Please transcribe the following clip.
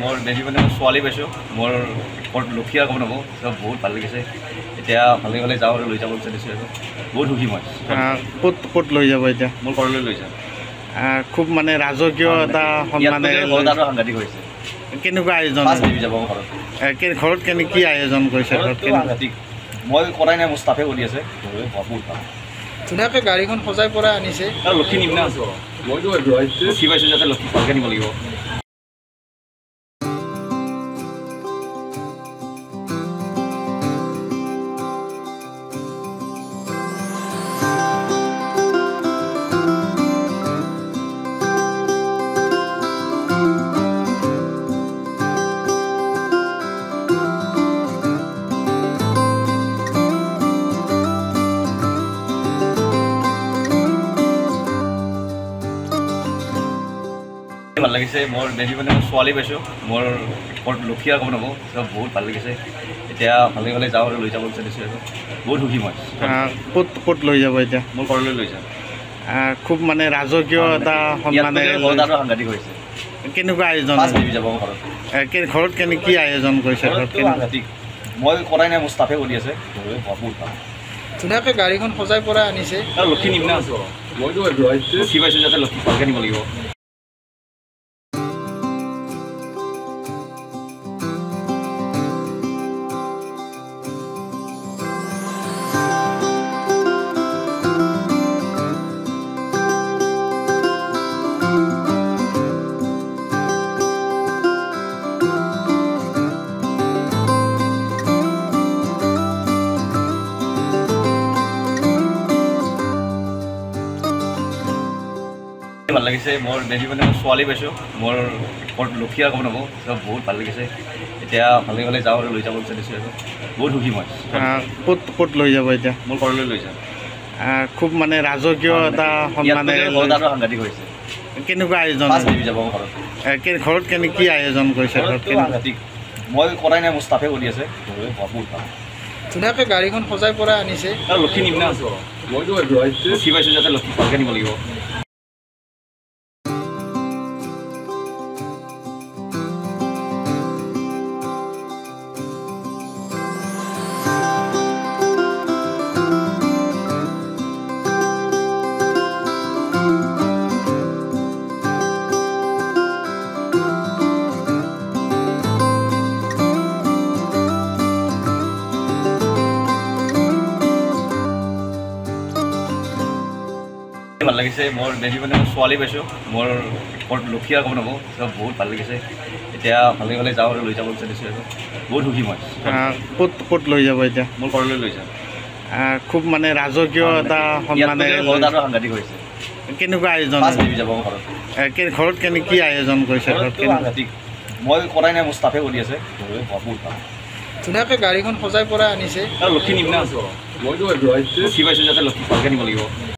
মোৰ বেবী মানে ছোৱালী পাইছোঁ মোৰ ঘৰত লক্ষী আৰু ক'ব নকওঁ চব বহুত ভাল লাগিছে এতিয়া ভালে ভালে যাওঁ আৰু লৈ যাব বিচাৰিছোঁ আৰু বহুত সুখী মই ক'ত লৈ যাব এতিয়া মোৰ ঘৰলৈ লৈ যাম খুব মানে ৰাজকীয় এটা মানে সাংঘাতিক হৈছে কেনেকুৱা আয়োজন যাব ঘৰত ঘৰত কি আয়োজন কৰিছে সাংঘাতিক মই কৰাই নাই মোৰ ষ্টাফে কৰি আছে বহুত ভাল ধুনীয়াকৈ গাড়ীখন সজাই পৰাই আনিছে আৰু লক্ষী নিম না মইতো লক্ষী পাইছোঁ যাতে লক্ষী ভালকৈ নিব লাগিব ভাল লাগিছে মোৰ বেবী মানে ছোৱালী পাইছোঁ মোৰ ঘৰত লক্ষী আৰু ক'ব নকওঁ চব বহুত ভাল লাগিছে এতিয়া ভালে ভালে যাওঁ আৰু লৈ যাব বিচাৰিছোঁ আৰু বহুত সুখী মই ক'ত লৈ যাব এতিয়া মোৰ ঘৰলৈ লৈ যাম খুব মানে ৰাজকীয় এটা মানে সাংঘাতিক হৈছে কেনেকুৱা আয়োজন যাব ঘৰত ঘৰত কি আয়োজন কৰিছে সাংঘাতিক মই কৰাই নাই মোৰ ষ্টাফে কৰি আছে বহুত ভাল ধুনীয়াকৈ গাড়ীখন সজাই পৰাই আনিছে আৰু লক্ষী নিম না মইতো লক্ষী পাইছোঁ যাতে লক্ষী ভালকৈ নিব লাগিব ভাল লাগিছে মোৰ বেবী মানে ছোৱালী পাইছোঁ মোৰ ঘৰত লক্ষী আৰু ক'ব নকওঁ চব বহুত ভাল লাগিছে এতিয়া ভালে ভালে যাওঁ আৰু লৈ যাব বিচাৰিছোঁ আৰু বহুত সুখী মই ক'ত লৈ যাব এতিয়া মোৰ ঘৰলৈ লৈ যাম খুব মানে ৰাজকীয় এটা মানে সাংঘাতিক হৈছে কেনেকুৱা আয়োজন যাব ঘৰত ঘৰত কি আয়োজন কৰিছে সাংঘাতিক মই কৰাই নাই মোৰ ষ্টাফে কৰি আছে বহুত ভাল ধুনীয়াকৈ গাড়ীখন সজাই পৰাই আনিছে আৰু লক্ষী নিম না মইতো লক্ষী পাইছোঁ যাতে লক্ষী ভালকৈ নিব লাগিব ভাল লাগিছে মোৰ বেবী মানে ছোৱালী পাইছোঁ মোৰ ঘৰত লক্ষী আৰু ক'ব নকওঁ চব বহুত ভাল লাগিছে এতিয়া ভালে ভালে যাওঁ আৰু লৈ যাব বিচাৰিছোঁ আৰু বহুত সুখী মই ক'ত লৈ যাব এতিয়া মোৰ ঘৰলৈ লৈ যাম খুব মানে ৰাজকীয় এটা মানে সাংঘাতিক হৈছে কেনেকুৱা আয়োজন যাব ঘৰত ঘৰত কি আয়োজন কৰিছে সাংঘাতিক মই কৰাই নাই মোৰ ষ্টাফে কৰি আছে বহুত ভাল ধুনীয়াকৈ গাড়ীখন সজাই পৰাই আনিছে আৰু লক্ষী নিম না মইতো লক্ষী পাইছোঁ যাতে লক্ষী ভালকৈ নিব লাগিব